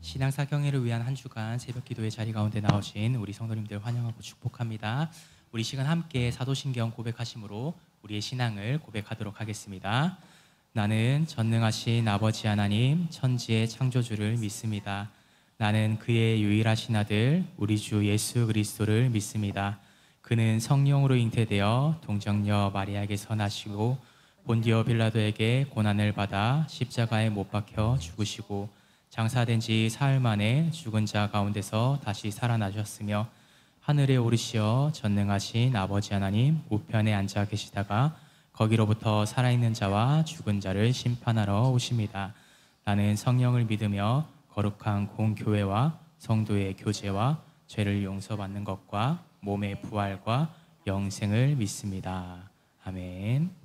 신앙사경회를 위한 한 주간 새벽 기도의 자리 가운데 나오신 우리 성도님들 환영하고 축복합니다. 우리 시간 함께 사도신경 고백하심으로 우리의 신앙을 고백하도록 하겠습니다. 나는 전능하신 아버지 하나님 천지의 창조주를 믿습니다. 나는 그의 유일하신 아들 우리 주 예수 그리스도를 믿습니다. 그는 성령으로 잉태되어 동정녀 마리아에게서 나시고 본디오 빌라도에게 고난을 받아 십자가에 못 박혀 죽으시고 장사된 지 사흘 만에 죽은 자 가운데서 다시 살아나셨으며 하늘에 오르시어 전능하신 아버지 하나님 우편에 앉아 계시다가 거기로부터 살아있는 자와 죽은 자를 심판하러 오십니다. 나는 성령을 믿으며 거룩한 공교회와 성도의 교제와 죄를 용서받는 것과 몸의 부활과 영생을 믿습니다. 아멘.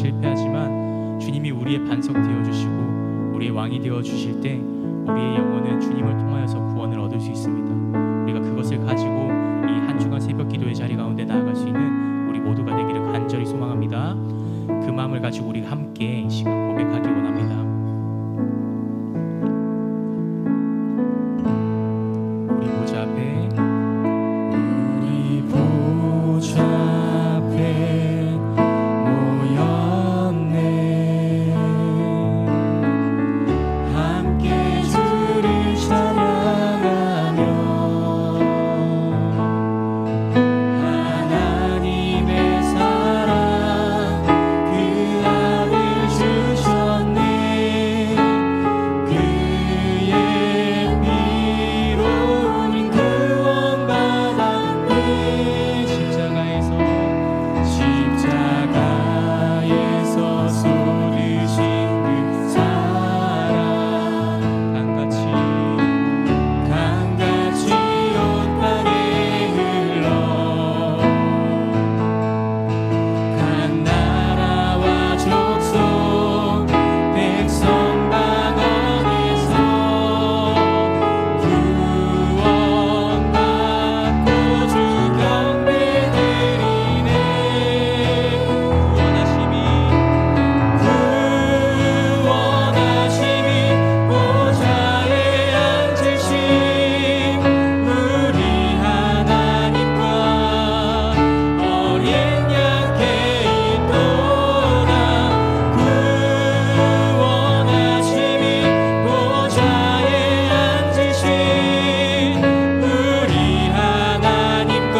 실패하지만 주님이 우리의 반석 되어주시고 우리의 왕이 되어주실 때 우리의 영혼은 주님을 통하여서 구원을 얻을 수 있습니다. 우리가 그것을 가지고 이 한 주간 새벽 기도의 자리 가운데 나아갈 수 있는 우리 모두가 되기를 간절히 소망합니다. 그 마음을 가지고 우리 함께 이 시간 고백하기 원합니다. 우리 보좌 앞에 모였네. 함께 주를 찬양하며 하나님의 사랑 그 아들 주셨네. 그의 피로 우린 구원받았네. 십자가에서 쏟으신 그 사랑 강같이 온 땅에 흘러 각 나라와 족속 백성 방언에서 구원받고 주 경배 드리네. 구원하심이 보좌에 앉으신 우리 하나님과 어린 양께 있도다. 구원하심이 보좌에 앉으신 우리 하나님과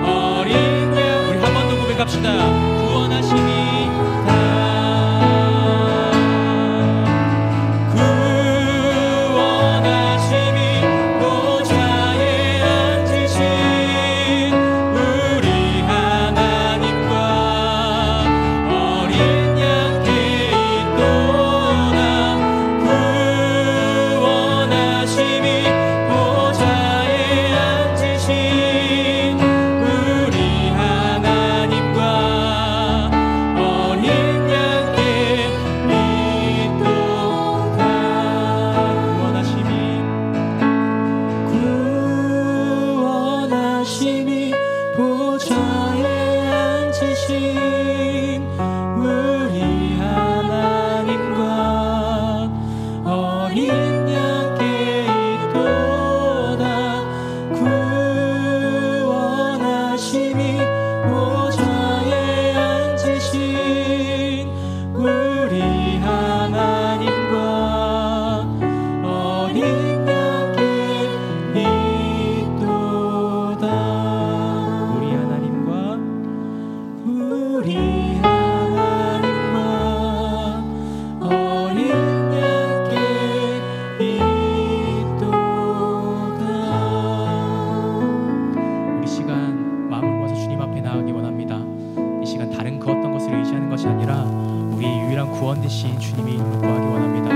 어린 양. 우리 한 번 더 고백합시다. 구원하심이 구원하심이 보좌에 앉으신 우리 하나님과 어린 양께 있도다. 구원하심이 보좌에 앉으신 우리 하나님과 어린 양께 있도다. 구원하심이 보좌에 앉으신 우리 하나님과 어린 양께 있도다. 구원하심이 보좌에 앉으신 우리 하나님과 어린 양께 있도다. 우리 하나님과 어린 양께 있도다. 우리 시간 마음을 모아서 주님 앞에 나가기 원합니다. 이 시간 다른 그 어떤 것을 의지하는 것이 아니라 우리의 유일한 구원 되신 주님의 이름을 구하기 원합니다.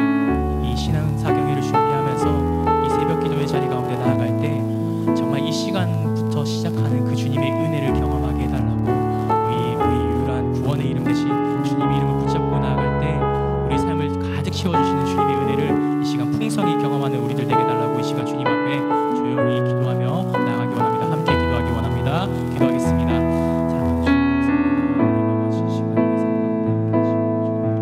이 신앙사경회를 준비하면서 이 새벽 기도의 자리 가운데 나아갈 때 정말 이 시간부터 시작하는 그 주님의 은혜를 경험하게 해달라고 우리의 유일한 구원의 이름 되신 주님의 이름을 붙잡고 나아갈 때 우리 삶을 가득 채워주시는 주님의 은혜를 이 시간 풍성히 경험하는 우리들 되게 해달라고 이 시간 주님 앞에 조용히 기도하며 나아가기 원합니다. 함께 기도하기 원합니다. 기도하겠습니다. 사랑하는 주님 감사합니다. 우리가 마친 시간을 내 삶 가운데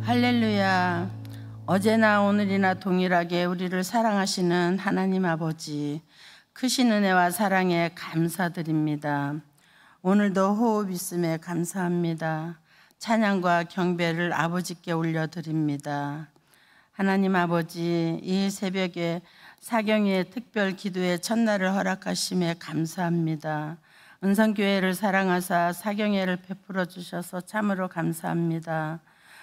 할렐루야. 어제나 오늘이나 동일하게 우리를 사랑하시는 하나님 아버지, 크신 은혜와 사랑에 감사드립니다. 오늘도 호흡 있음에 감사합니다. 찬양과 경배를 아버지께 올려드립니다. 하나님 아버지, 이 새벽에 사경의 특별 기도의 첫날을 허락하심에 감사합니다. 은성교회를 사랑하사 사경회를 베풀어 주셔서 참으로 감사합니다.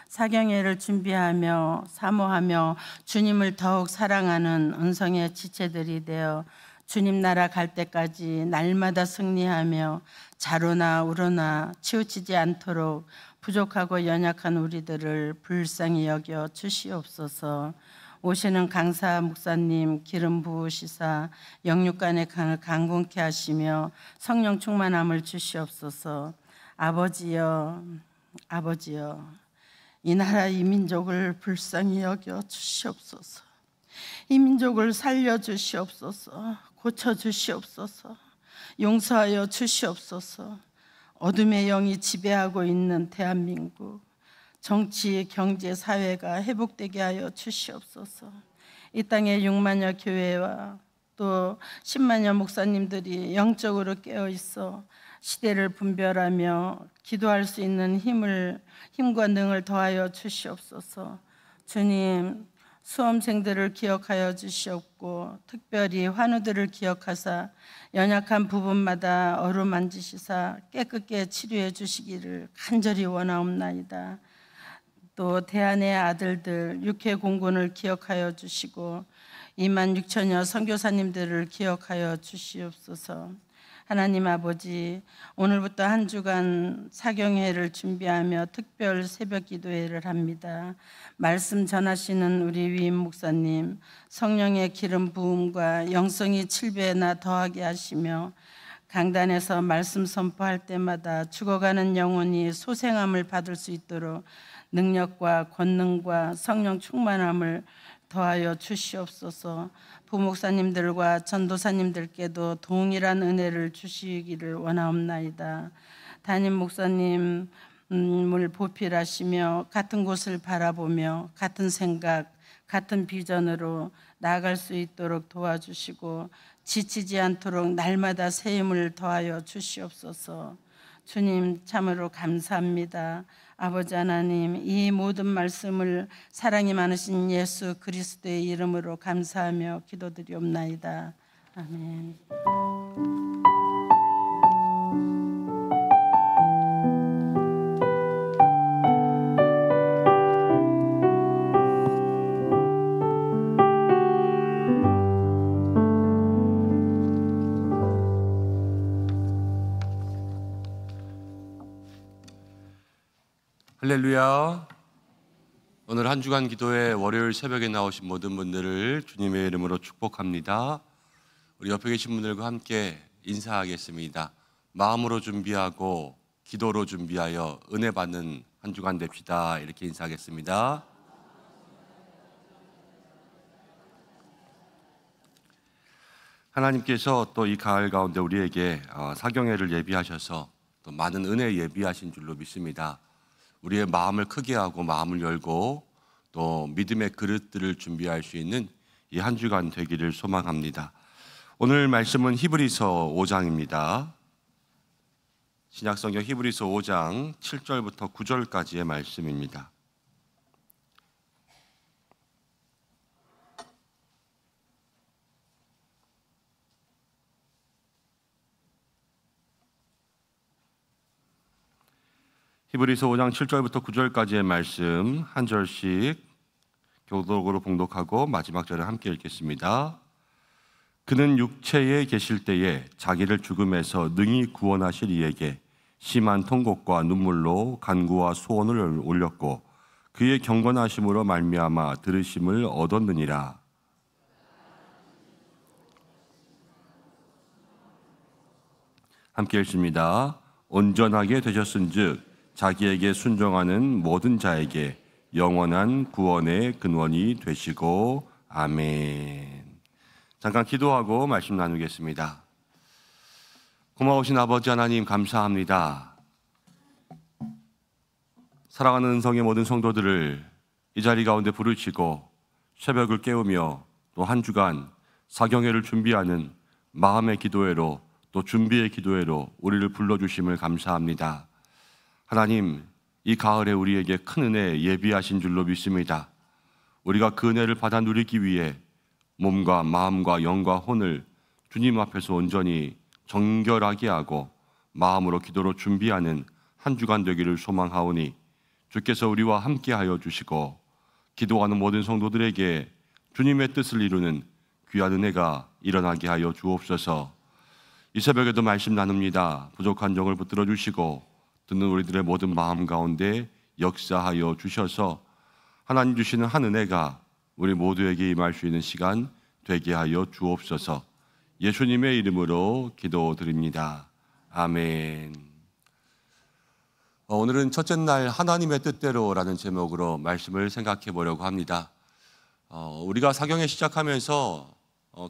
사경회를 준비하며 사모하며 주님을 더욱 사랑하는 은성의 지체들이 되어 주님 나라 갈 때까지 날마다 승리하며 자로나 우로나 치우치지 않도록 부족하고 연약한 우리들을 불쌍히 여겨 주시옵소서. 오시는 강사 목사님 기름 부으시사 영육간의 강을 강건케 하시며 성령 충만함을 주시옵소서. 아버지여, 아버지여, 이 나라 이 민족을 불쌍히 여겨 주시옵소서. 이 민족을 살려 주시옵소서. 고쳐 주시옵소서. 용서하여 주시옵소서. 어둠의 영이 지배하고 있는 대한민국, 정치, 경제, 사회가 회복되게 하여 주시옵소서. 이 땅에 6만여 교회와 또 10만여 목사님들이 영적으로 깨어 있어 시대를 분별하며 기도할 수 있는 힘과 능을 더하여 주시옵소서. 주님, 수험생들을 기억하여 주시옵고 특별히 환우들을 기억하사 연약한 부분마다 어루만지시사 깨끗게 치료해 주시기를 간절히 원하옵나이다. 또 대안의 아들들 육회 공군을 기억하여 주시고 2만 6천여 선교사님들을 기억하여 주시옵소서. 하나님 아버지, 오늘부터 한 주간 사경회를 준비하며 특별 새벽 기도회를 합니다. 말씀 전하시는 우리 위임 목사님, 성령의 기름 부음과 영성이 7배나 더하게 하시며 강단에서 말씀 선포할 때마다 죽어가는 영혼이 소생함을 받을 수 있도록 능력과 권능과 성령 충만함을 더하여 주시옵소서. 부목사님들과 전도사님들께도 동일한 은혜를 주시기를 원하옵나이다. 담임 목사님을 보필하시며 같은 곳을 바라보며 같은 생각, 같은 비전으로 나아갈 수 있도록 도와주시고 지치지 않도록 날마다 새 힘을 더하여 주시옵소서. 주님 참으로 감사합니다. 아버지 하나님, 이 모든 말씀을 사랑이 많으신 예수 그리스도의 이름으로 감사하며 기도드리옵나이다. 아멘. 할렐루야. 오늘 한 주간 기도회 월요일 새벽에 나오신 모든 분들을 주님의 이름으로 축복합니다. 우리 옆에 계신 분들과 함께 인사하겠습니다. 마음으로 준비하고 기도로 준비하여 은혜 받는 한 주간 됩시다. 이렇게 인사하겠습니다. 하나님께서 또 이 가을 가운데 우리에게 사경회를 예비하셔서 또 많은 은혜 예비하신 줄로 믿습니다. 우리의 마음을 크게 하고 마음을 열고 또 믿음의 그릇들을 준비할 수 있는 이 한 주간 되기를 소망합니다. 오늘 말씀은 히브리서 5장입니다. 신약성경 히브리서 5장 7절부터 9절까지의 말씀입니다. 히브리서 5장 7절부터 9절까지의 말씀 한 절씩 교독으로 봉독하고 마지막 절을 함께 읽겠습니다. 그는 육체에 계실 때에 자기를 죽음에서 능히 구원하실 이에게 심한 통곡과 눈물로 간구와 소원을 올렸고 그의 경건하심으로 말미암아 들으심을 얻었느니라. 함께 읽습니다. 온전하게 되셨은즉 자기에게 순종하는 모든 자에게 영원한 구원의 근원이 되시고 아멘. 잠깐 기도하고 말씀 나누겠습니다. 고마우신 아버지 하나님 감사합니다. 사랑하는 은성의 모든 성도들을 이 자리 가운데 부르시고 새벽을 깨우며 또 한 주간 사경회를 준비하는 마음의 기도회로 또 준비의 기도회로 우리를 불러주심을 감사합니다. 하나님, 이 가을에 우리에게 큰 은혜 예비하신 줄로 믿습니다. 우리가 그 은혜를 받아 누리기 위해 몸과 마음과 영과 혼을 주님 앞에서 온전히 정결하게 하고 마음으로 기도로 준비하는 한 주간 되기를 소망하오니 주께서 우리와 함께하여 주시고 기도하는 모든 성도들에게 주님의 뜻을 이루는 귀한 은혜가 일어나게 하여 주옵소서. 이 새벽에도 말씀 나눕니다. 부족한 종을 붙들어 주시고 듣는 우리들의 모든 마음 가운데 역사하여 주셔서 하나님 주시는 한 은혜가 우리 모두에게 임할 수 있는 시간 되게 하여 주옵소서. 예수님의 이름으로 기도드립니다. 아멘. 오늘은 첫째 날 하나님의 뜻대로라는 제목으로 말씀을 생각해 보려고 합니다. 우리가 사경에 시작하면서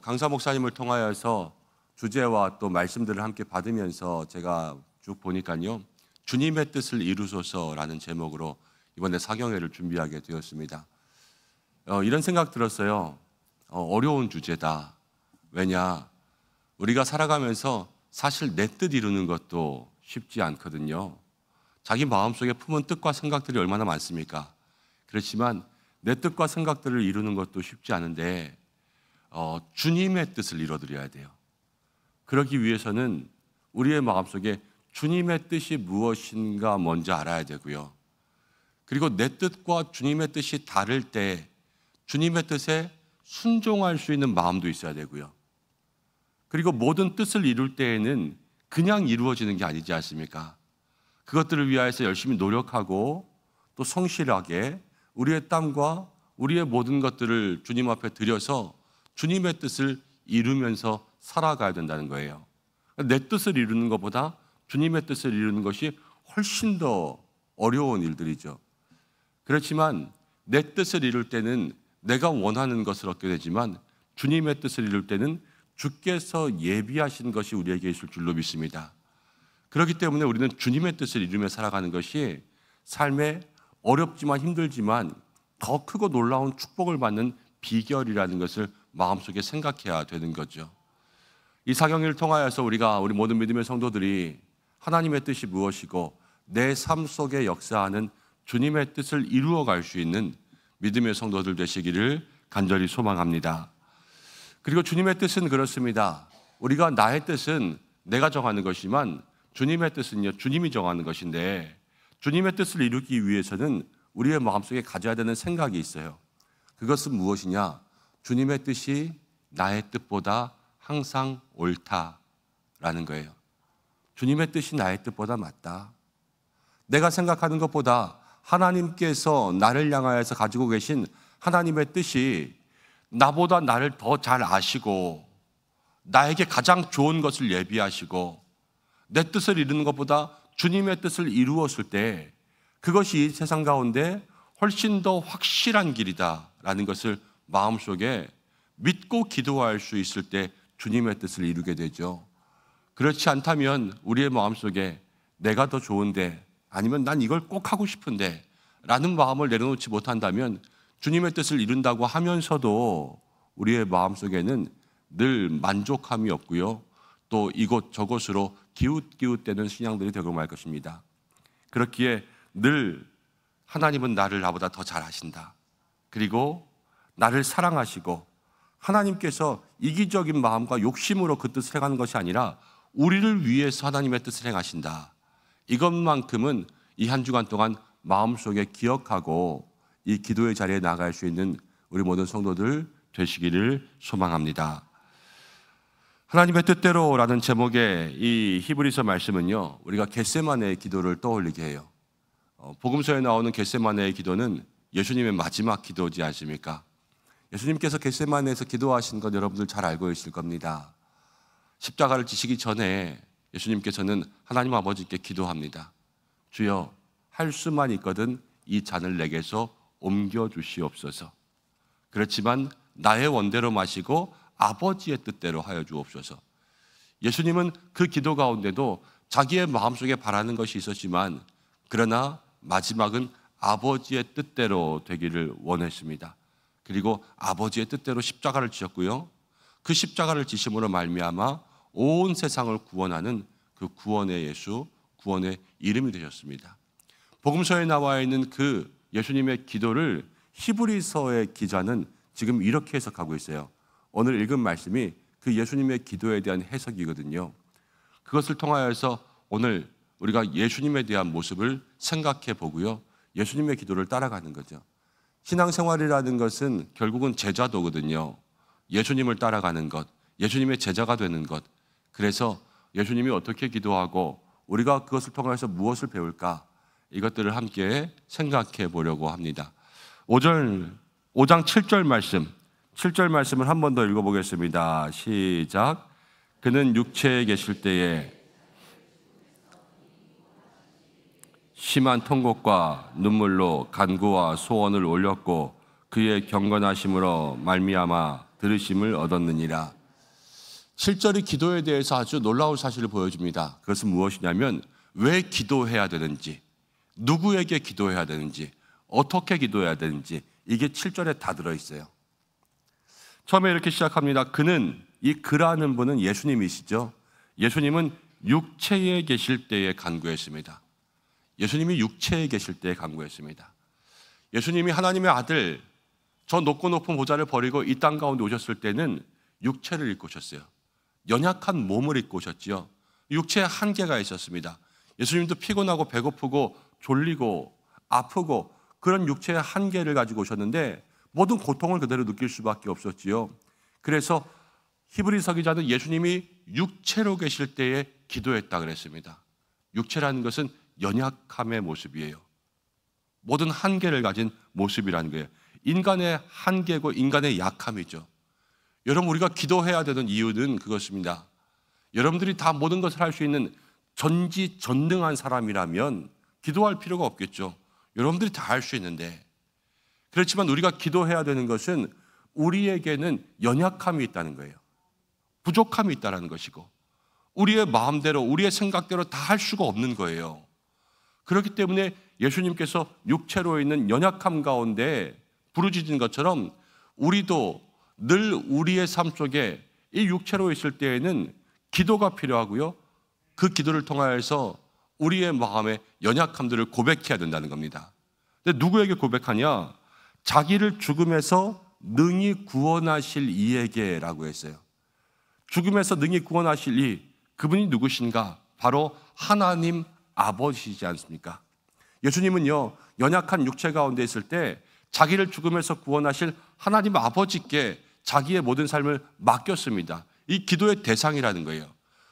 강사 목사님을 통하여서 주제와 또 말씀들을 함께 받으면서 제가 쭉 보니까요, 주님의 뜻을 이루소서라는 제목으로 이번에 사경회를 준비하게 되었습니다. 이런 생각 들었어요. 어려운 주제다. 왜냐? 우리가 살아가면서 사실 내 뜻 이루는 것도 쉽지 않거든요. 자기 마음속에 품은 뜻과 생각들이 얼마나 많습니까? 그렇지만 내 뜻과 생각들을 이루는 것도 쉽지 않은데 주님의 뜻을 이뤄드려야 돼요. 그러기 위해서는 우리의 마음속에 주님의 뜻이 무엇인가 먼저 알아야 되고요. 그리고 내 뜻과 주님의 뜻이 다를 때 주님의 뜻에 순종할 수 있는 마음도 있어야 되고요. 그리고 모든 뜻을 이룰 때에는 그냥 이루어지는 게 아니지 않습니까? 그것들을 위하여서 열심히 노력하고 또 성실하게 우리의 땀과 우리의 모든 것들을 주님 앞에 드려서 주님의 뜻을 이루면서 살아가야 된다는 거예요. 내 뜻을 이루는 것보다 주님의 뜻을 이루는 것이 훨씬 더 어려운 일들이죠. 그렇지만 내 뜻을 이룰 때는 내가 원하는 것을 얻게 되지만 주님의 뜻을 이룰 때는 주께서 예비하신 것이 우리에게 있을 줄로 믿습니다. 그렇기 때문에 우리는 주님의 뜻을 이루며 살아가는 것이 삶에 어렵지만 힘들지만 더 크고 놀라운 축복을 받는 비결이라는 것을 마음속에 생각해야 되는 거죠. 이 사경을 통하여서 우리 모든 믿음의 성도들이 하나님의 뜻이 무엇이고 내 삶 속에 역사하는 주님의 뜻을 이루어갈 수 있는 믿음의 성도들 되시기를 간절히 소망합니다. 그리고 주님의 뜻은 그렇습니다. 우리가 나의 뜻은 내가 정하는 것이지만 주님의 뜻은요, 주님이 정하는 것인데 주님의 뜻을 이루기 위해서는 우리의 마음속에 가져야 되는 생각이 있어요. 그것은 무엇이냐? 주님의 뜻이 나의 뜻보다 항상 옳다라는 거예요. 주님의 뜻이 나의 뜻보다 맞다. 내가 생각하는 것보다 하나님께서 나를 향하여서 가지고 계신 하나님의 뜻이 나보다 나를 더 잘 아시고 나에게 가장 좋은 것을 예비하시고 내 뜻을 이루는 것보다 주님의 뜻을 이루었을 때 그것이 이 세상 가운데 훨씬 더 확실한 길이다라는 것을 마음속에 믿고 기도할 수 있을 때 주님의 뜻을 이루게 되죠. 그렇지 않다면 우리의 마음속에 내가 더 좋은데 아니면 난 이걸 꼭 하고 싶은데 라는 마음을 내려놓지 못한다면 주님의 뜻을 이룬다고 하면서도 우리의 마음속에는 늘 만족함이 없고요. 또 이곳 저곳으로 기웃기웃대는 신앙들이 되고 말 것입니다. 그렇기에 늘 하나님은 나보다 더 잘 아신다. 그리고 나를 사랑하시고 하나님께서 이기적인 마음과 욕심으로 그 뜻을 행하는 것이 아니라 우리를 위해서 하나님의 뜻을 행하신다. 이것만큼은 이 한 주간 동안 마음속에 기억하고 이 기도의 자리에 나갈 수 있는 우리 모든 성도들 되시기를 소망합니다. 하나님의 뜻대로라는 제목의 이 히브리서 말씀은요, 우리가 겟세마네의 기도를 떠올리게 해요. 복음서에 나오는 겟세마네의 기도는 예수님의 마지막 기도지 않습니까? 예수님께서 겟세마네에서 기도하신 것 여러분들 잘 알고 계실 겁니다. 십자가를 지시기 전에 예수님께서는 하나님 아버지께 기도합니다. 주여, 할 수만 있거든 이 잔을 내게서 옮겨 주시옵소서. 그렇지만 나의 원대로 마시고 아버지의 뜻대로 하여 주옵소서. 예수님은 그 기도 가운데도 자기의 마음속에 바라는 것이 있었지만 그러나 마지막은 아버지의 뜻대로 되기를 원했습니다. 그리고 아버지의 뜻대로 십자가를 지셨고요. 그 십자가를 지심으로 말미암아 온 세상을 구원하는 그 구원의 예수, 구원의 이름이 되셨습니다. 복음서에 나와 있는 그 예수님의 기도를 히브리서의 기자는 지금 이렇게 해석하고 있어요. 오늘 읽은 말씀이 그 예수님의 기도에 대한 해석이거든요. 그것을 통하여서 오늘 우리가 예수님에 대한 모습을 생각해 보고요. 예수님의 기도를 따라가는 거죠. 신앙생활이라는 것은 결국은 제자도거든요. 예수님을 따라가는 것, 예수님의 제자가 되는 것. 그래서 예수님이 어떻게 기도하고 우리가 그것을 통해서 무엇을 배울까? 이것들을 함께 생각해 보려고 합니다. 5장 7절 말씀, 7절 말씀을 한 번 더 읽어보겠습니다. 시작. 그는 육체에 계실 때에 심한 통곡과 눈물로 간구와 소원을 올렸고 그의 경건하심으로 말미암아 들으심을 얻었느니라. 7절이 기도에 대해서 아주 놀라운 사실을 보여줍니다. 그것은 무엇이냐면 왜 기도해야 되는지, 누구에게 기도해야 되는지, 어떻게 기도해야 되는지, 이게 7절에 다 들어있어요. 처음에 이렇게 시작합니다. 그는, 이 그라는 분은 예수님이시죠. 예수님은 육체에 계실 때에 간구했습니다. 예수님이 육체에 계실 때에 간구했습니다. 예수님이 하나님의 아들, 저 높고 높은 보좌를 버리고 이 땅 가운데 오셨을 때는 육체를 입고 오셨어요. 연약한 몸을 입고 오셨지요. 육체에 한계가 있었습니다. 예수님도 피곤하고 배고프고 졸리고 아프고 그런 육체의 한계를 가지고 오셨는데 모든 고통을 그대로 느낄 수밖에 없었지요. 그래서 히브리서 기자는 예수님이 육체로 계실 때에 기도했다 그랬습니다. 육체라는 것은 연약함의 모습이에요. 모든 한계를 가진 모습이라는 거예요. 인간의 한계고 인간의 약함이죠. 여러분, 우리가 기도해야 되는 이유는 그것입니다. 여러분들이 다 모든 것을 할 수 있는 전지전능한 사람이라면 기도할 필요가 없겠죠. 여러분들이 다 할 수 있는데, 그렇지만 우리가 기도해야 되는 것은 우리에게는 연약함이 있다는 거예요. 부족함이 있다는 것이고 우리의 마음대로 우리의 생각대로 다 할 수가 없는 거예요. 그렇기 때문에 예수님께서 육체로 있는 연약함 가운데 부르짖은 것처럼 우리도 늘 우리의 삶 속에 이 육체로 있을 때에는 기도가 필요하고요. 그 기도를 통하여서 우리의 마음의 연약함들을 고백해야 된다는 겁니다. 근데 누구에게 고백하냐? 자기를 죽음에서 능히 구원하실 이에게라고 했어요. 죽음에서 능히 구원하실 이, 그분이 누구신가? 바로 하나님 아버지시지 않습니까? 예수님은요, 연약한 육체 가운데 있을 때 자기를 죽음에서 구원하실 하나님 아버지께 자기의 모든 삶을 맡겼습니다. 이 기도의 대상이라는 거예요.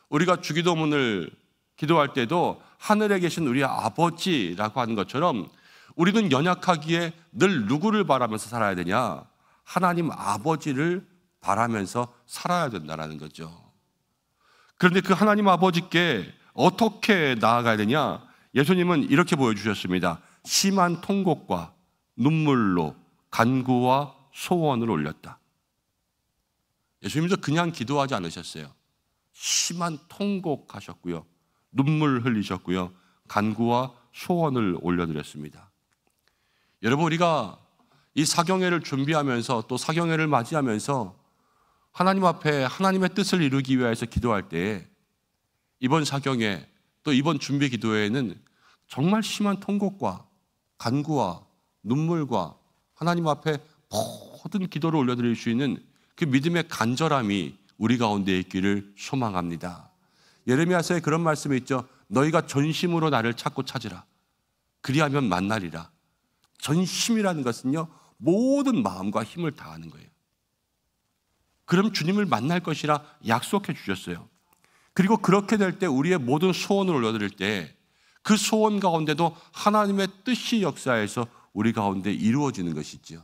우리가 주기도문을 기도할 때도 하늘에 계신 우리 아버지라고 하는 것처럼 우리는 연약하기에 늘 누구를 바라면서 살아야 되냐? 하나님 아버지를 바라면서 살아야 된다는 거죠. 그런데 그 하나님 아버지께 어떻게 나아가야 되냐? 예수님은 이렇게 보여주셨습니다. 심한 통곡과 눈물로 간구와 소원을 올렸다. 예수님도 그냥 기도하지 않으셨어요. 심한 통곡하셨고요, 눈물 흘리셨고요, 간구와 소원을 올려드렸습니다. 여러분, 우리가 이 사경회를 준비하면서 또 사경회를 맞이하면서 하나님 앞에 하나님의 뜻을 이루기 위해서 기도할 때 이번 사경회 또 이번 준비 기도회에는 정말 심한 통곡과 간구와 눈물과 하나님 앞에 모든 기도를 올려드릴 수 있는 그 믿음의 간절함이 우리 가운데 있기를 소망합니다. 예레미야서에 그런 말씀이 있죠. 너희가 전심으로 나를 찾고 찾으라. 그리하면 만나리라. 전심이라는 것은요, 모든 마음과 힘을 다하는 거예요. 그럼 주님을 만날 것이라 약속해 주셨어요. 그리고 그렇게 될 때 우리의 모든 소원을 올려드릴 때 그 소원 가운데도 하나님의 뜻이 역사해서 우리 가운데 이루어지는 것이지요.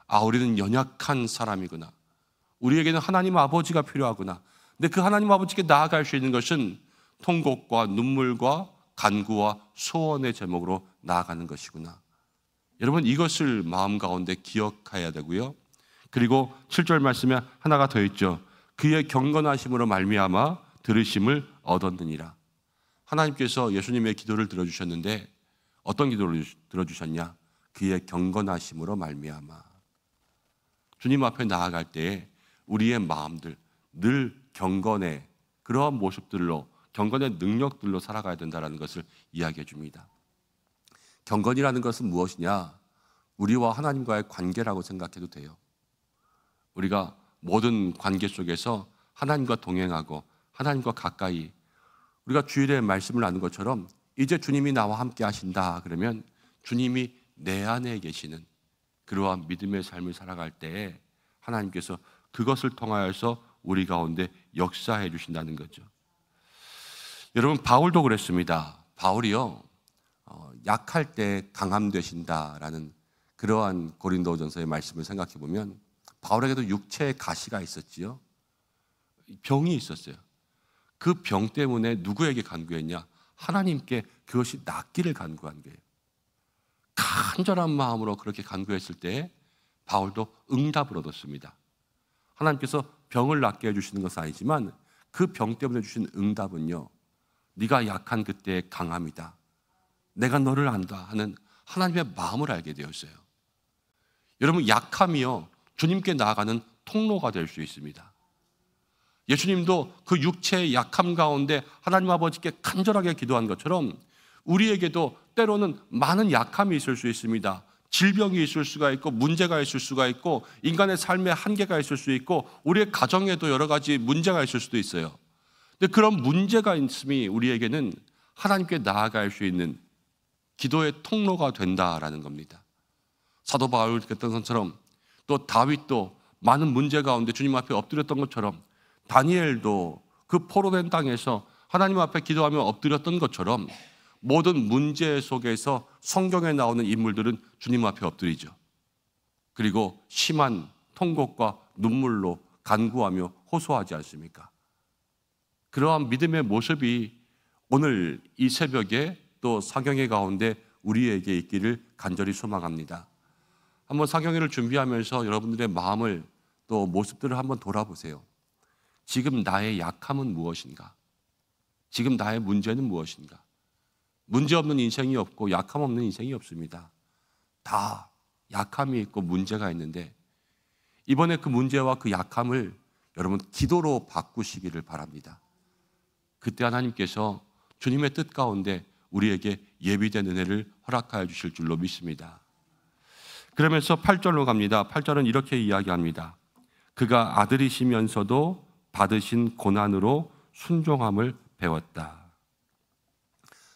아, 우리는 연약한 사람이구나. 우리에게는 하나님 아버지가 필요하구나. 근데 그 하나님 아버지께 나아갈 수 있는 것은 통곡과 눈물과 간구와 소원의 제목으로 나아가는 것이구나. 여러분, 이것을 마음 가운데 기억해야 되고요. 그리고 7절 말씀에 하나가 더 있죠. 그의 경건하심으로 말미암아 들으심을 얻었느니라. 하나님께서 예수님의 기도를 들어주셨는데 어떤 기도를 들어주셨냐? 그의 경건하심으로 말미암아. 주님 앞에 나아갈 때에 우리의 마음들 늘 경건의 그러한 모습들로, 경건의 능력들로 살아가야 된다는 것을 이야기해 줍니다. 경건이라는 것은 무엇이냐? 우리와 하나님과의 관계라고 생각해도 돼요. 우리가 모든 관계 속에서 하나님과 동행하고 하나님과 가까이, 우리가 주일에 말씀을 나눈 것처럼 이제 주님이 나와 함께 하신다 그러면 주님이 내 안에 계시는 그러한 믿음의 삶을 살아갈 때에 하나님께서 그것을 통하여서 우리 가운데 역사해 주신다는 거죠. 여러분, 바울도 그랬습니다. 바울이요, 약할 때 강함 되신다라는 그러한 고린도전서의 말씀을 생각해 보면 바울에게도 육체의 가시가 있었지요. 병이 있었어요. 그 병 때문에 누구에게 간구했냐? 하나님께 그것이 낫기를 간구한 거예요. 간절한 마음으로 그렇게 간구했을 때 바울도 응답을 얻었습니다. 하나님께서 병을 낫게 해주시는 것은 아니지만 그 병 때문에 주신 응답은요, 네가 약한 그때의 강함이다, 내가 너를 안다 하는 하나님의 마음을 알게 되었어요. 여러분, 약함이요 주님께 나아가는 통로가 될 수 있습니다. 예수님도 그 육체의 약함 가운데 하나님 아버지께 간절하게 기도한 것처럼 우리에게도 때로는 많은 약함이 있을 수 있습니다. 질병이 있을 수가 있고 문제가 있을 수가 있고 인간의 삶에 한계가 있을 수 있고 우리의 가정에도 여러 가지 문제가 있을 수도 있어요. 근데 그런 문제가 있음이 우리에게는 하나님께 나아갈 수 있는 기도의 통로가 된다라는 겁니다. 사도 바울이 그랬던 것처럼 또 다윗도 많은 문제 가운데 주님 앞에 엎드렸던 것처럼 다니엘도 그 포로된 땅에서 하나님 앞에 기도하며 엎드렸던 것처럼 모든 문제 속에서 성경에 나오는 인물들은 주님 앞에 엎드리죠. 그리고 심한 통곡과 눈물로 간구하며 호소하지 않습니까? 그러한 믿음의 모습이 오늘 이 새벽에 또 사경회 가운데 우리에게 있기를 간절히 소망합니다. 한번 사경회를 준비하면서 여러분들의 마음을 또 모습들을 한번 돌아보세요. 지금 나의 약함은 무엇인가? 지금 나의 문제는 무엇인가? 문제 없는 인생이 없고 약함 없는 인생이 없습니다. 다 약함이 있고 문제가 있는데 이번에 그 문제와 그 약함을 여러분 기도로 바꾸시기를 바랍니다. 그때 하나님께서 주님의 뜻 가운데 우리에게 예비된 은혜를 허락하여 주실 줄로 믿습니다. 그러면서 8절로 갑니다. 8절은 이렇게 이야기합니다. 그가 아들이시면서도 받으신 고난으로 순종함을 배웠다.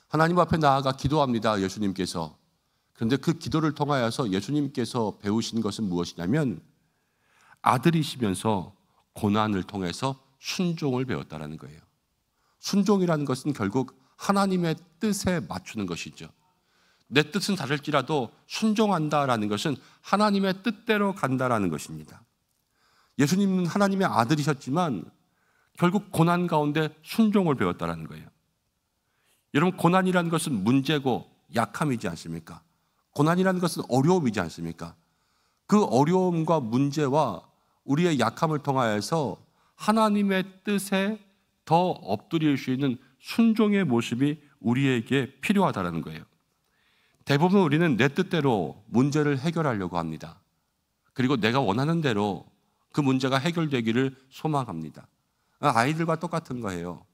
하나님 앞에 나아가 기도합니다. 예수님께서. 그런데 그 기도를 통하여서 예수님께서 배우신 것은 무엇이냐면 아들이시면서 고난을 통해서 순종을 배웠다는 거예요. 순종이라는 것은 결국 하나님의 뜻에 맞추는 것이죠. 내 뜻은 다를지라도 순종한다라는 것은 하나님의 뜻대로 간다라는 것입니다. 예수님은 하나님의 아들이셨지만 결국 고난 가운데 순종을 배웠다라는 거예요. 여러분, 고난이라는 것은 문제고 약함이지 않습니까? 고난이라는 것은 어려움이지 않습니까? 그 어려움과 문제와 우리의 약함을 통하여서 하나님의 뜻에 더 엎드릴 수 있는 순종의 모습이 우리에게 필요하다는 거예요. 대부분 우리는 내 뜻대로 문제를 해결하려고 합니다. 그리고 내가 원하는 대로 그 문제가 해결되기를 소망합니다. 아이들과 똑같은 거예요.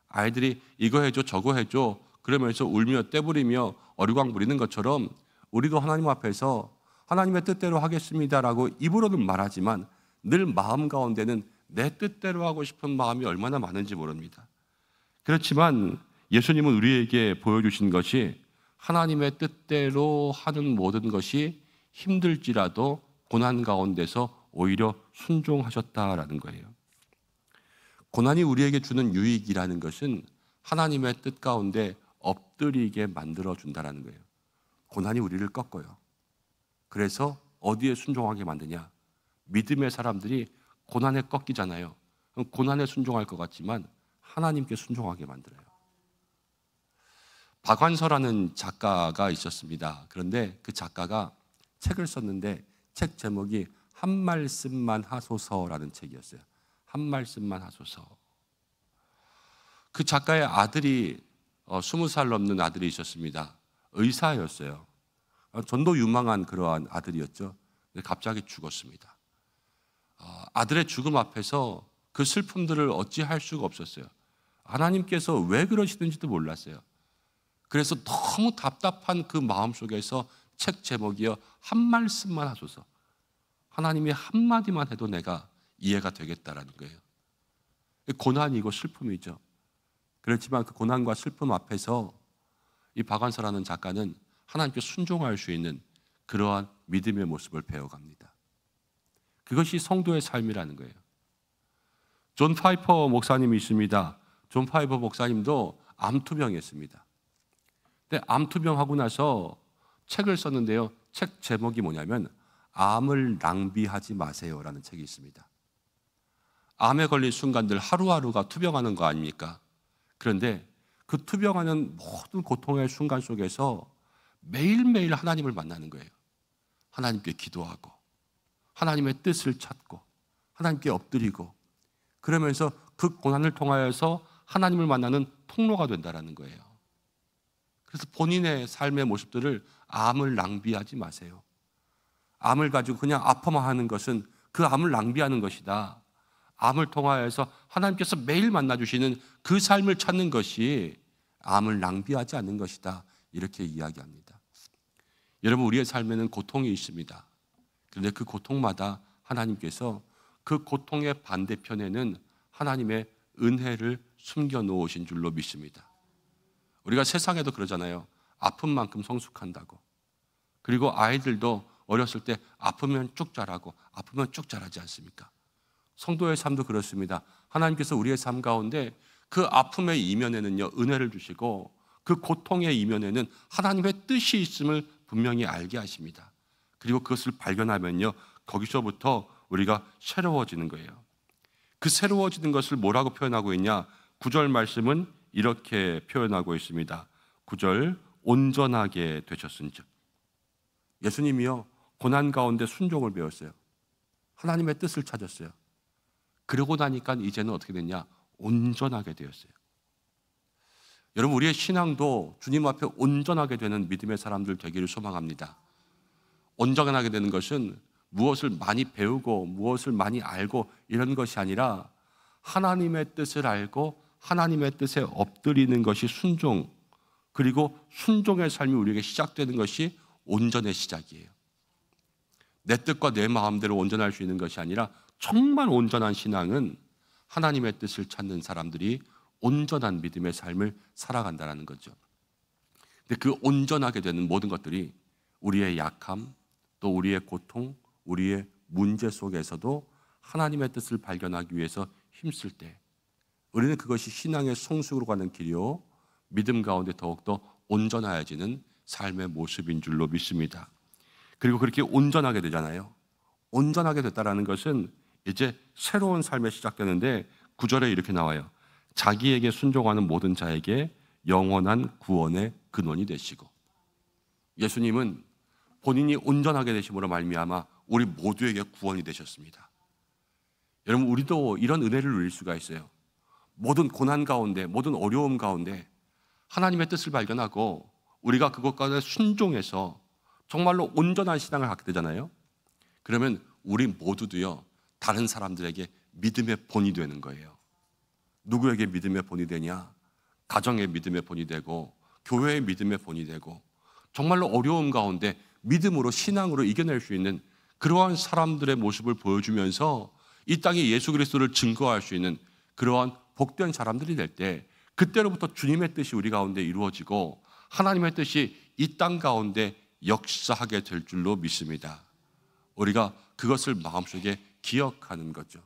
아이들이 이거 해줘 저거 해줘 그러면서 울며 떼부리며 어리광 부리는 것처럼 우리도 하나님 앞에서 하나님의 뜻대로 하겠습니다라고 입으로는 말하지만 늘 마음 가운데는 내 뜻대로 하고 싶은 마음이 얼마나 많은지 모릅니다. 그렇지만 예수님은 우리에게 보여주신 것이 하나님의 뜻대로 하는 모든 것이 힘들지라도 고난 가운데서 오히려 순종하셨다라는 거예요. 고난이 우리에게 주는 유익이라는 것은 하나님의 뜻 가운데 엎드리게 만들어준다는 거예요. 고난이 우리를 꺾어요. 그래서 어디에 순종하게 만드냐? 믿음의 사람들이 고난에 꺾이잖아요. 그럼 고난에 순종할 것 같지만 하나님께 순종하게 만들어요. 박완서라는 작가가 있었습니다. 그런데 그 작가가 책을 썼는데 책 제목이 한 말씀만 하소서라는 책이었어요. 한 말씀만 하소서. 그 작가의 아들이 20살 넘는 아들이 있었습니다. 의사였어요. 전도 유망한 그러한 아들이었죠. 근데 갑자기 죽었습니다. 아들의 죽음 앞에서 그 슬픔들을 어찌할 수가 없었어요. 하나님께서 왜 그러시는지도 몰랐어요. 그래서 너무 답답한 그 마음 속에서 책 제목이요, 한 말씀만 하소서. 하나님이 한마디만 해도 내가 이해가 되겠다라는 거예요. 고난이고 슬픔이죠. 그렇지만 그 고난과 슬픔 앞에서 이 박완서라는 작가는 하나님께 순종할 수 있는 그러한 믿음의 모습을 배워갑니다. 그것이 성도의 삶이라는 거예요. 존 파이퍼 목사님이 있습니다. 존 파이퍼 목사님도 암투병이었습니다. 근데 암투병하고 나서 책을 썼는데요, 책 제목이 뭐냐면 암을 낭비하지 마세요라는 책이 있습니다. 암에 걸린 순간들 하루하루가 투병하는 거 아닙니까? 그런데 그 투병하는 모든 고통의 순간 속에서 매일매일 하나님을 만나는 거예요. 하나님께 기도하고 하나님의 뜻을 찾고 하나님께 엎드리고, 그러면서 그 고난을 통하여서 하나님을 만나는 통로가 된다는 거예요. 그래서 본인의 삶의 모습들을 암을 낭비하지 마세요. 암을 가지고 그냥 아파만 하는 것은 그 암을 낭비하는 것이다. 암을 통하여서 하나님께서 매일 만나주시는 그 삶을 찾는 것이 암을 낭비하지 않는 것이다. 이렇게 이야기합니다. 여러분, 우리의 삶에는 고통이 있습니다. 그런데 그 고통마다 하나님께서 그 고통의 반대편에는 하나님의 은혜를 숨겨놓으신 줄로 믿습니다. 우리가 세상에도 그러잖아요. 아픈 만큼 성숙한다고. 그리고 아이들도 어렸을 때 아프면 쭉 자라고 아프면 쭉 자라지 않습니까? 성도의 삶도 그렇습니다. 하나님께서 우리의 삶 가운데 그 아픔의 이면에는요, 은혜를 주시고 그 고통의 이면에는 하나님의 뜻이 있음을 분명히 알게 하십니다. 그리고 그것을 발견하면요, 거기서부터 우리가 새로워지는 거예요. 그 새로워지는 것을 뭐라고 표현하고 있냐? 9절 말씀은 이렇게 표현하고 있습니다. 9절, 온전하게 되셨은즉. 예수님이요, 고난 가운데 순종을 배웠어요. 하나님의 뜻을 찾았어요. 그러고 나니까 이제는 어떻게 됐냐? 온전하게 되었어요. 여러분, 우리의 신앙도 주님 앞에 온전하게 되는 믿음의 사람들 되기를 소망합니다. 온전하게 되는 것은 무엇을 많이 배우고 무엇을 많이 알고 이런 것이 아니라 하나님의 뜻을 알고 하나님의 뜻에 엎드리는 것이 순종, 그리고 순종의 삶이 우리에게 시작되는 것이 온전의 시작이에요. 내 뜻과 내 마음대로 온전할 수 있는 것이 아니라 정말 온전한 신앙은 하나님의 뜻을 찾는 사람들이 온전한 믿음의 삶을 살아간다는 거죠. 근데 그 온전하게 되는 모든 것들이 우리의 약함, 또 우리의 고통, 우리의 문제 속에서도 하나님의 뜻을 발견하기 위해서 힘쓸 때 우리는 그것이 신앙의 성숙으로 가는 길이요, 믿음 가운데 더욱더 온전해지는 삶의 모습인 줄로 믿습니다. 그리고 그렇게 온전하게 되잖아요. 온전하게 됐다는 것은 이제 새로운 삶이 시작되는데 9절에 이렇게 나와요. 자기에게 순종하는 모든 자에게 영원한 구원의 근원이 되시고. 예수님은 본인이 온전하게 되심으로 말미암아 우리 모두에게 구원이 되셨습니다. 여러분, 우리도 이런 은혜를 누릴 수가 있어요. 모든 고난 가운데, 모든 어려움 가운데 하나님의 뜻을 발견하고 우리가 그것 가운데 순종해서 정말로 온전한 신앙을 갖게 되잖아요. 그러면 우리 모두도요, 다른 사람들에게 믿음의 본이 되는 거예요. 누구에게 믿음의 본이 되냐? 가정의 믿음의 본이 되고 교회의 믿음의 본이 되고 정말로 어려움 가운데 믿음으로, 신앙으로 이겨낼 수 있는 그러한 사람들의 모습을 보여주면서 이 땅에 예수 그리스도를 증거할 수 있는 그러한 복된 사람들이 될 때, 그때로부터 주님의 뜻이 우리 가운데 이루어지고 하나님의 뜻이 이 땅 가운데 역사하게 될 줄로 믿습니다. 우리가 그것을 마음속에 기억하는 거죠.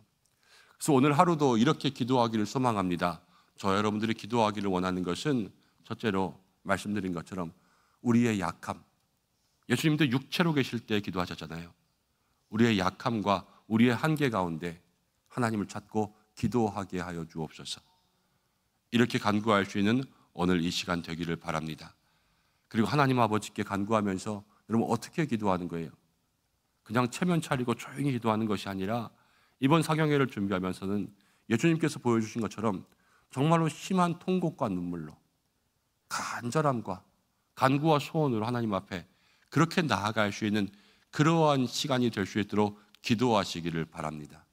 그래서 오늘 하루도 이렇게 기도하기를 소망합니다. 저 여러분들이 기도하기를 원하는 것은 첫째로 말씀드린 것처럼 우리의 약함, 예수님도 육체로 계실 때 기도하셨잖아요. 우리의 약함과 우리의 한계 가운데 하나님을 찾고 기도하게 하여 주옵소서. 이렇게 간구할 수 있는 오늘 이 시간 되기를 바랍니다. 그리고 하나님 아버지께 간구하면서 여러분 어떻게 기도하는 거예요? 그냥 체면 차리고 조용히 기도하는 것이 아니라 이번 사경회를 준비하면서는 예수님께서 보여주신 것처럼 정말로 심한 통곡과 눈물로 간절함과 간구와 소원으로 하나님 앞에 그렇게 나아갈 수 있는 그러한 시간이 될 수 있도록 기도하시기를 바랍니다.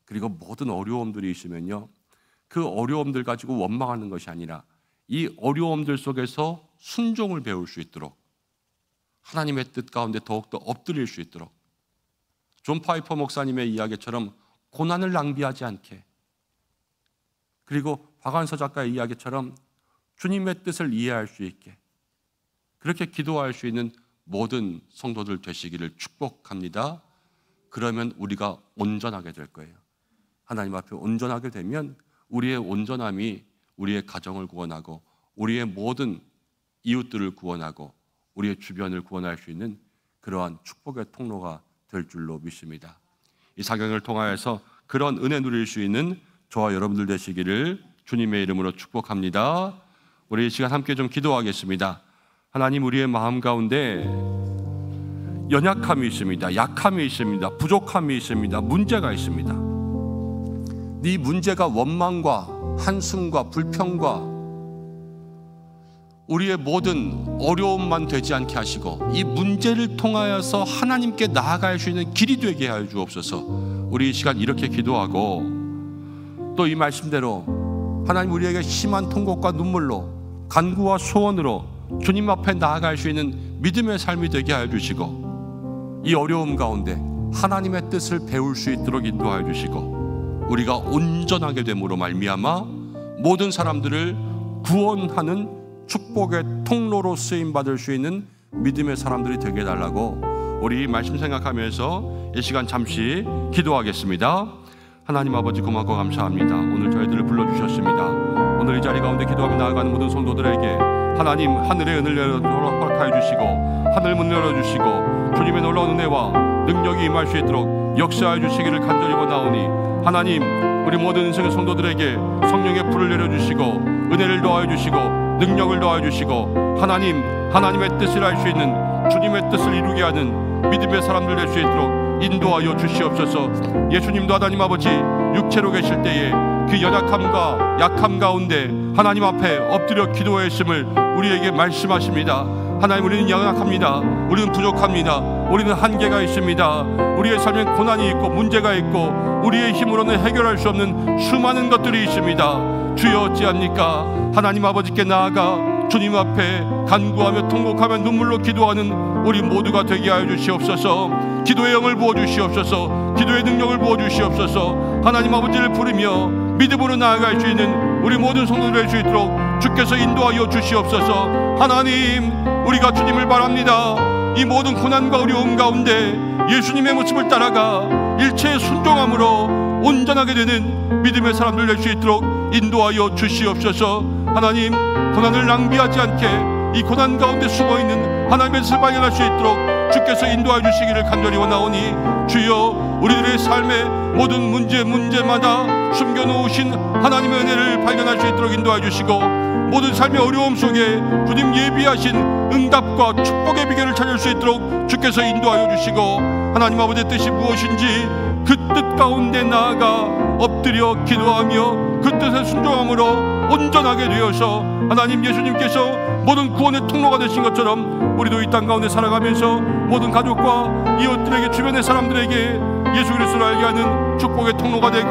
그리고 모든 어려움들이 있으면요, 그 어려움들 가지고 원망하는 것이 아니라 이 어려움들 속에서 순종을 배울 수 있도록, 하나님의 뜻 가운데 더욱더 엎드릴 수 있도록, 존 파이퍼 목사님의 이야기처럼 고난을 낭비하지 않게, 그리고 박완서 작가의 이야기처럼 주님의 뜻을 이해할 수 있게, 그렇게 기도할 수 있는 모든 성도들 되시기를 축복합니다. 그러면 우리가 온전하게 될 거예요. 하나님 앞에 온전하게 되면 우리의 온전함이 우리의 가정을 구원하고 우리의 모든 이웃들을 구원하고 우리의 주변을 구원할 수 있는 그러한 축복의 통로가 될 줄로 믿습니다. 이 사경을 통하여서 그런 은혜 누릴 수 있는 저와 여러분들 되시기를 주님의 이름으로 축복합니다. 우리 이 시간 함께 좀 기도하겠습니다. 하나님, 우리의 마음 가운데 연약함이 있습니다. 약함이 있습니다. 부족함이 있습니다. 문제가 있습니다. 이 문제가 원망과 한숨과 불평과 우리의 모든 어려움만 되지 않게 하시고 이 문제를 통하여서 하나님께 나아갈 수 있는 길이 되게 하여 주옵소서. 우리 이 시간 이렇게 기도하고 또 이 말씀대로 하나님 우리에게 심한 통곡과 눈물로 간구와 소원으로 주님 앞에 나아갈 수 있는 믿음의 삶이 되게 하여 주시고 이 어려움 가운데 하나님의 뜻을 배울 수 있도록 인도하여 주시고 우리가 온전하게 됨으로 말미암아 모든 사람들을 구원하는 축복의 통로로 쓰임받을 수 있는 믿음의 사람들이 되게 해달라고 우리 말씀 생각하면서 이 시간 잠시 기도하겠습니다. 하나님 아버지 고맙고 감사합니다. 오늘 저희들을 불러주셨습니다. 오늘 이 자리 가운데 기도하며 나아가는 모든 성도들에게 하나님 하늘의 은혜를 허락하여 주시고 하늘 문 열어주시고 주님의 놀라운 은혜와 능력이 임할 수 있도록 역사하여 주시기를 간절히 원하오니 하나님 우리 모든 인생의 성도들에게 성령의 불을 내려주시고 은혜를 더하여 주시고 능력을 더하여 주시고 하나님의 뜻을 알 수 있는 주님의 뜻을 이루게 하는 믿음의 사람들 될 수 있도록 인도하여 주시옵소서. 예수님도 하나님 아버지 육체로 계실 때에 그 연약함과 약함 가운데 하나님 앞에 엎드려 기도했음을 우리에게 말씀하십니다. 하나님, 우리는 연약합니다. 우리는 부족합니다. 우리는 한계가 있습니다. 우리의 삶에 고난이 있고 문제가 있고 우리의 힘으로는 해결할 수 없는 수많은 것들이 있습니다. 주여 어찌합니까? 하나님 아버지께 나아가 주님 앞에 간구하며 통곡하며 눈물로 기도하는 우리 모두가 되게 하여 주시옵소서. 기도의 영을 부어주시옵소서. 기도의 능력을 부어주시옵소서. 하나님 아버지를 부르며 믿음으로 나아갈 수 있는 우리 모든 성도들 될 수 있도록 주께서 인도하여 주시옵소서. 하나님, 우리가 주님을 바랍니다. 이 모든 고난과 어려움 가운데 예수님의 모습을 따라가 일체의 순종함으로 온전하게 되는 믿음의 사람들 될 수 있도록 인도하여 주시옵소서. 하나님, 고난을 낭비하지 않게 이 고난 가운데 숨어있는 하나님의 뜻을 발견할 수 있도록 주께서 인도하여 주시기를 간절히 원하오니 주여 우리들의 삶의 모든 문제마다 숨겨놓으신 하나님의 은혜를 발견할 수 있도록 인도하여 주시고 모든 삶의 어려움 속에 주님 예비하신 응답과 축복의 비결을 찾을 수 있도록 주께서 인도하여 주시고 하나님 아버지의 뜻이 무엇인지 그 뜻 가운데 나아가 엎드려 기도하며 그 뜻에 순종함으로 온전하게 되어서 하나님 예수님께서 모든 구원의 통로가 되신 것처럼 우리도 이 땅 가운데 살아가면서 모든 가족과 이웃들에게 주변의 사람들에게 예수 그리스도를 알게 하는 축복의 통로가 되고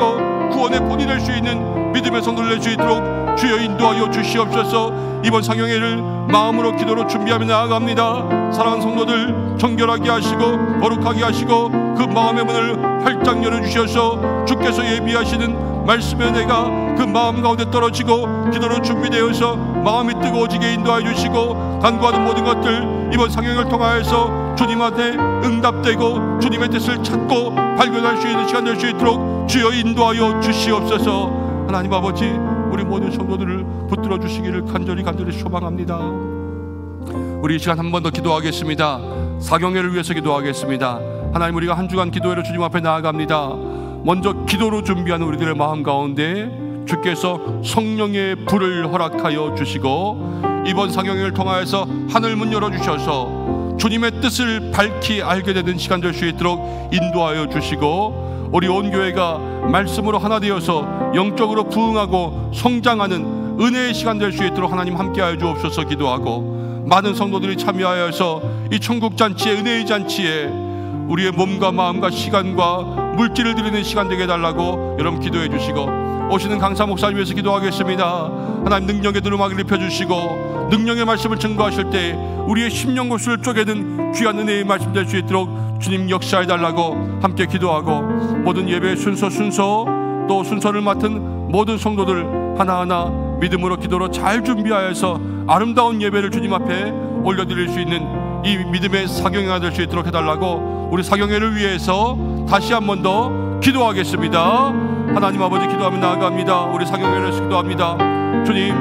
구원의 본이 될 수 있는 믿음의 성도를 낼 수 있도록 주여 인도하여 주시옵소서. 이번 상영회를 마음으로 기도로 준비하며 나아갑니다. 사랑하는 성도들 정결하게 하시고 거룩하게 하시고 그 마음의 문을 활짝 열어주셔서 주께서 예비하시는 말씀의 은혜가 그 마음 가운데 떨어지고 기도로 준비되어서 마음이 뜨거워지게 인도하여 주시고 간구하는 모든 것들 이번 상영회를 통하여서 주님한테 응답되고 주님의 뜻을 찾고 발견할 수 있는 시간 될 수 있도록 주여 인도하여 주시옵소서. 하나님 아버지, 우리 모든 성도들을 붙들어 주시기를 간절히 소망합니다. 우리 이 시간 한 번 더 기도하겠습니다. 사경회를 위해서 기도하겠습니다. 하나님, 우리가 한 주간 기도회로 주님 앞에 나아갑니다. 먼저 기도로 준비하는 우리들의 마음 가운데 주께서 성령의 불을 허락하여 주시고 이번 사경회를 통하여서 하늘 문 열어주셔서 주님의 뜻을 밝히 알게 되는 시간 될 수 있도록 인도하여 주시고 우리 온 교회가 말씀으로 하나 되어서 영적으로 부흥하고 성장하는 은혜의 시간 될 수 있도록 하나님 함께하여 주옵소서. 기도하고 많은 성도들이 참여하여서 이 천국잔치에 은혜의 잔치에 우리의 몸과 마음과 시간과 물질을 드리는 시간 되게 해달라고 여러분 기도해 주시고, 오시는 강사 목사님 위해서 기도하겠습니다. 하나님 능력의 두루마기를 입혀주시고 능력의 말씀을 증거하실 때 우리의 심령골수를 쪼개는 귀한 은혜의 말씀 될 수 있도록 주님 역사해달라고 함께 기도하고, 모든 예배의 순서 또 순서를 맡은 모든 성도들 하나하나 믿음으로 기도로 잘 준비하여서 아름다운 예배를 주님 앞에 올려드릴 수 있는 이 믿음의 사경회가 될 수 있도록 해달라고 우리 사경회를 위해서 다시 한 번 더 기도하겠습니다. 하나님 아버지 기도하며 나아갑니다. 우리 사경회를 위해서 기도합니다. 주님,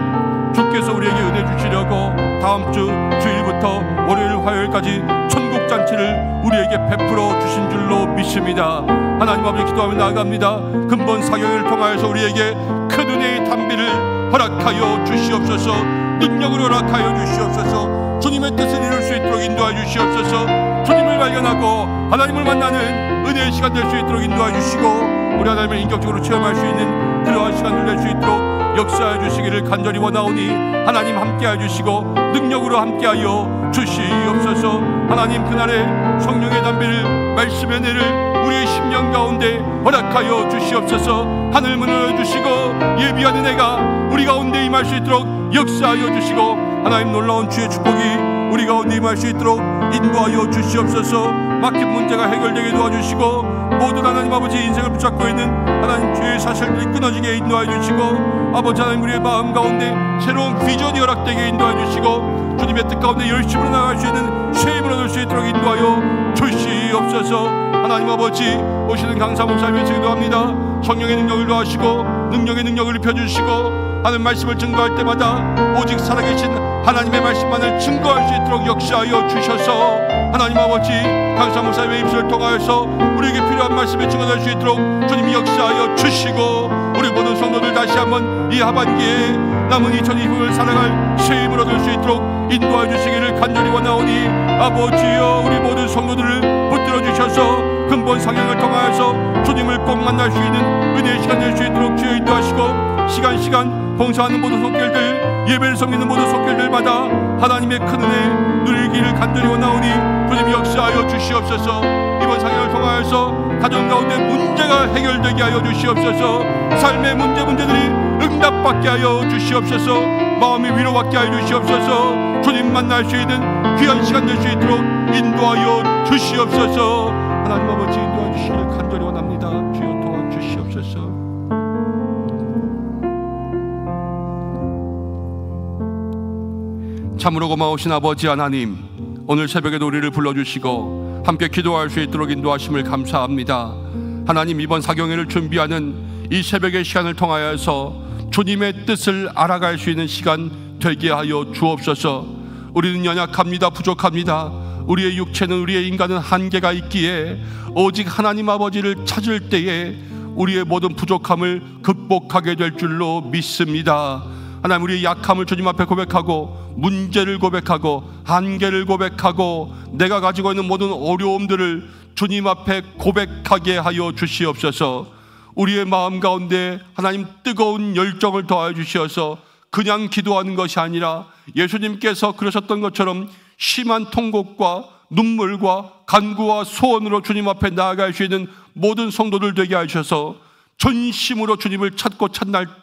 주께서 우리에게 은혜 주시려고 다음 주 주일부터 월요일 화요일까지 천국잔치를 우리에게 베풀어 주신 줄로 믿습니다. 하나님 아버지 기도하며 나아갑니다. 근본 사경회를 통하여서 우리에게 큰 은혜의 단비를 허락하여 주시옵소서. 능력으로 허락하여 주시옵소서. 주님의 뜻을 이룰 수 있도록 인도하여 주시옵소서. 주님을 발견하고 하나님을 만나는 은혜의 시간 될 수 있도록 인도하여 주시고, 우리 하나님을 인격적으로 체험할 수 있는 그러한 시간을 낼 수 있도록 역사해 주시기를 간절히 원하오니 하나님 함께해 주시고 능력으로 함께하여 주시옵소서. 하나님, 그날의 성령의 담비를, 말씀의 은혜를 우리의 심령 가운데 허락하여 주시옵소서. 하늘 문을 주시고 예비한 은혜가 우리 가운데 임할 수 있도록 역사하여 주시고, 하나님 놀라운 주의 축복이 우리 가운데 임할 수 있도록 인도하여 주시옵소서. 막힌 문제가 해결되게 도와주시고, 모든 하나님 아버지 인생을 붙잡고 있는 하나님 죄의 사실들이 끊어지게 인도하여 주시고, 아버지 하나님 우리의 마음 가운데 새로운 비전이 허락되게 인도하여 주시고, 주님의 뜻 가운데 열심으로 나갈 수 있는 새 힘을 얻을 수 있도록 인도하여 주시옵소서. 하나님 아버지, 오시는 강사 목사님을 기도합니다. 성령의 능력을 더하시고 능력의 능력을 입혀주시고, 하는 말씀을 증거할 때마다 오직 살아계신 하나님의 말씀만을 증거할 수 있도록 역사하여 주셔서, 하나님 아버지 강사 목사님의 입술을 통하여서 우리에게 필요한 말씀을 증거할 수 있도록 주님이 역사하여 주시고, 우리 모든 성도들 다시 한번 이 하반기에 남은 2020년을 살아갈 새 힘을 얻을 수 있도록 인도하여 주시기를 간절히 원하오니, 아버지여 우리 모든 성도들을 붙들어 주셔서 근본 상향을 통하여서 주님을 꼭 만날 수 있는 은혜의 시간 될 수 있도록 주여 인도하시고, 시간 봉사하는 모든 손길들, 예배를 섬기는 모든 손길들마다 하나님의 큰 은혜 누리기를 간절히 원하오니 주님 역사하여 주시옵소서. 이번 상향을 통하여서 가정 가운데 문제가 해결되게 하여 주시옵소서. 삶의 문제들이 응답받게 하여 주시옵소서. 마음이 위로받게 하여 주시옵소서. 주님 만날 수 있는 귀한 시간 될 수 있도록 인도하여 주시옵소서. 하나님 아버지 인도하여 주시기를 간절히 원합니다. 주여 도와주시옵소서. 참으로 고마우신 아버지 하나님, 오늘 새벽에도 우리를 불러주시고 함께 기도할 수 있도록 인도하심을 감사합니다. 하나님, 이번 사경회를 준비하는 이 새벽의 시간을 통하여서 주님의 뜻을 알아갈 수 있는 시간 되게 하여 주옵소서. 우리는 연약합니다. 부족합니다. 우리의 육체는, 우리의 인간은 한계가 있기에 오직 하나님 아버지를 찾을 때에 우리의 모든 부족함을 극복하게 될 줄로 믿습니다. 하나님, 우리의 약함을 주님 앞에 고백하고, 문제를 고백하고, 한계를 고백하고, 내가 가지고 있는 모든 어려움들을 주님 앞에 고백하게 하여 주시옵소서. 우리의 마음 가운데 하나님 뜨거운 열정을 더하여 주시어서 그냥 기도하는 것이 아니라 예수님께서 그러셨던 것처럼 심한 통곡과 눈물과 간구와 소원으로 주님 앞에 나아갈 수 있는 모든 성도들 되게 하셔서 전심으로 주님을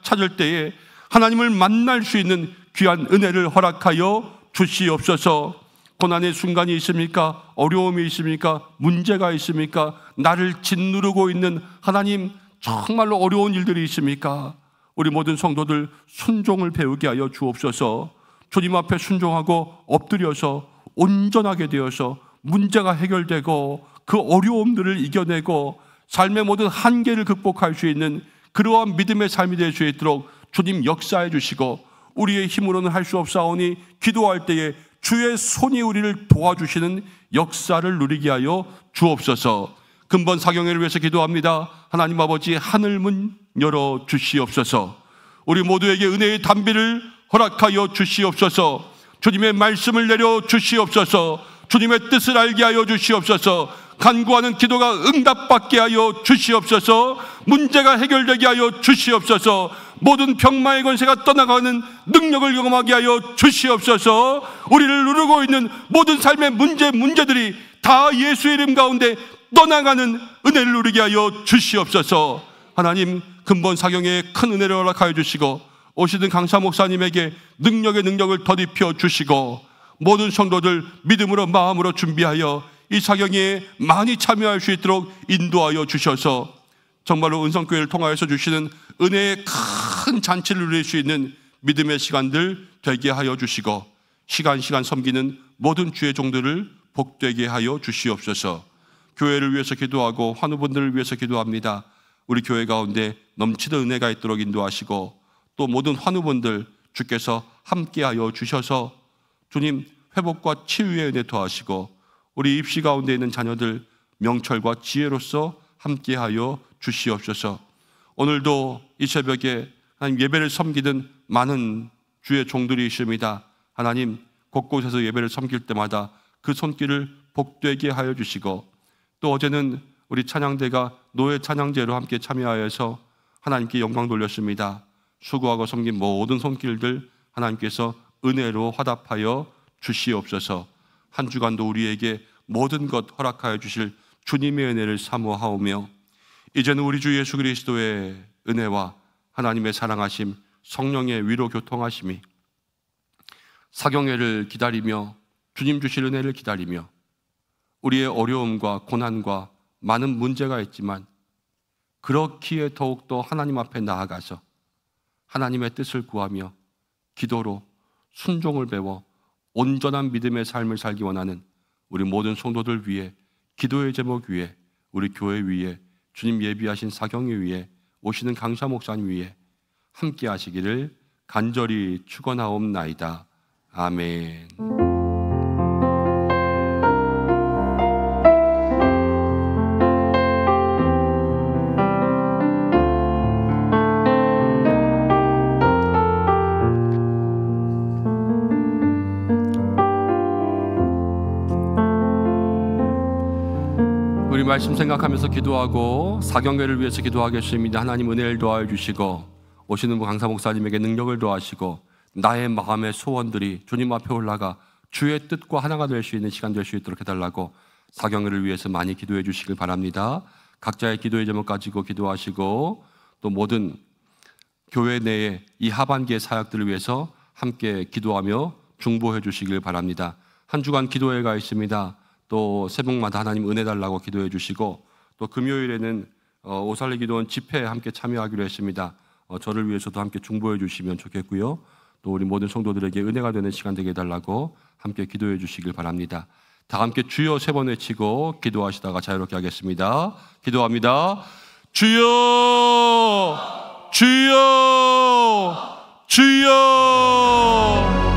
찾을 때에 하나님을 만날 수 있는 귀한 은혜를 허락하여 주시옵소서. 고난의 순간이 있습니까? 어려움이 있습니까? 문제가 있습니까? 나를 짓누르고 있는 하나님 정말로 어려운 일들이 있습니까? 우리 모든 성도들 순종을 배우게 하여 주옵소서. 주님 앞에 순종하고 엎드려서 온전하게 되어서 문제가 해결되고 그 어려움들을 이겨내고 삶의 모든 한계를 극복할 수 있는 그러한 믿음의 삶이 될 수 있도록 주님 역사해 주시고, 우리의 힘으로는 할 수 없사오니 기도할 때에 주의 손이 우리를 도와주시는 역사를 누리게 하여 주옵소서. 근본 사경회를 위해서 기도합니다. 하나님 아버지, 하늘 문 열어 주시옵소서. 우리 모두에게 은혜의 단비를 허락하여 주시옵소서. 주님의 말씀을 내려 주시옵소서. 주님의 뜻을 알게 하여 주시옵소서. 간구하는 기도가 응답받게 하여 주시옵소서. 문제가 해결되게 하여 주시옵소서. 모든 병마의 권세가 떠나가는 능력을 경험하게 하여 주시옵소서. 우리를 누르고 있는 모든 삶의 문제들이 다 예수의 이름 가운데 떠나가는 은혜를 누리게 하여 주시옵소서. 하나님, 근본 사경에 큰 은혜를 허락하여 주시고 오시는 강사 목사님에게 능력의 능력을 덧입혀 주시고 모든 성도들 믿음으로 마음으로 준비하여 이 사경에 많이 참여할 수 있도록 인도하여 주셔서 정말로 은성교회를 통하여서 주시는 은혜의 큰 잔치를 누릴 수 있는 믿음의 시간들 되게 하여 주시고 시간 섬기는 모든 주의 종들을 복되게 하여 주시옵소서. 교회를 위해서 기도하고 환우분들을 위해서 기도합니다. 우리 교회 가운데 넘치는 은혜가 있도록 인도하시고 또 모든 환우분들 주께서 함께하여 주셔서 주님 회복과 치유의 은혜 더하시고 우리 입시 가운데 있는 자녀들 명철과 지혜로서 함께하여 주시옵소서. 오늘도 이 새벽에 하나님 예배를 섬기는 많은 주의 종들이 있습니다. 하나님 곳곳에서 예배를 섬길 때마다 그 손길을 복되게 하여 주시고 또 어제는 우리 찬양대가 노예 찬양제로 함께 참여하여서 하나님께 영광 돌렸습니다. 수고하고 섬긴 모든 손길들 하나님께서 은혜로 화답하여 주시옵소서. 한 주간도 우리에게 모든 것 허락하여 주실 주님의 은혜를 사모하오며 이제는 우리 주 예수 그리스도의 은혜와 하나님의 사랑하심, 성령의 위로 교통하심이 사경회를 기다리며 주님 주실 은혜를 기다리며 우리의 어려움과 고난과 많은 문제가 있지만 그렇기에 더욱더 하나님 앞에 나아가서 하나님의 뜻을 구하며 기도로 순종을 배워 온전한 믿음의 삶을 살기 원하는 우리 모든 성도들 위해 기도의 제목 위에 우리 교회 위에 주님 예비하신 사경회 위에 오시는 강사 목사님 위에 함께 하시기를 간절히 축원하옵나이다. 아멘. 우리 말씀 생각하면서 기도하고 사경회를 위해서 기도하겠습니다. 하나님 은혜를 더하여 주시고 오시는 강사 목사님에게 능력을 더하시고 나의 마음의 소원들이 주님 앞에 올라가 주의 뜻과 하나가 될 수 있는 시간 될 수 있도록 해달라고 사경회를 위해서 많이 기도해 주시길 바랍니다. 각자의 기도의 제목 가지고 기도하시고 또 모든 교회 내에 이 하반기의 사역들을 위해서 함께 기도하며 중보해 주시길 바랍니다. 한 주간 기도회가 있습니다. 또 새벽마다 하나님 은혜 달라고 기도해 주시고 또 금요일에는 오살리 기도원 집회에 함께 참여하기로 했습니다. 저를 위해서도 함께 중보해 주시면 좋겠고요. 또 우리 모든 성도들에게 은혜가 되는 시간 되게 해달라고 함께 기도해 주시길 바랍니다. 다 함께 주여 3번 외치고 기도하시다가 자유롭게 하겠습니다. 기도합니다. 주여 주여 주여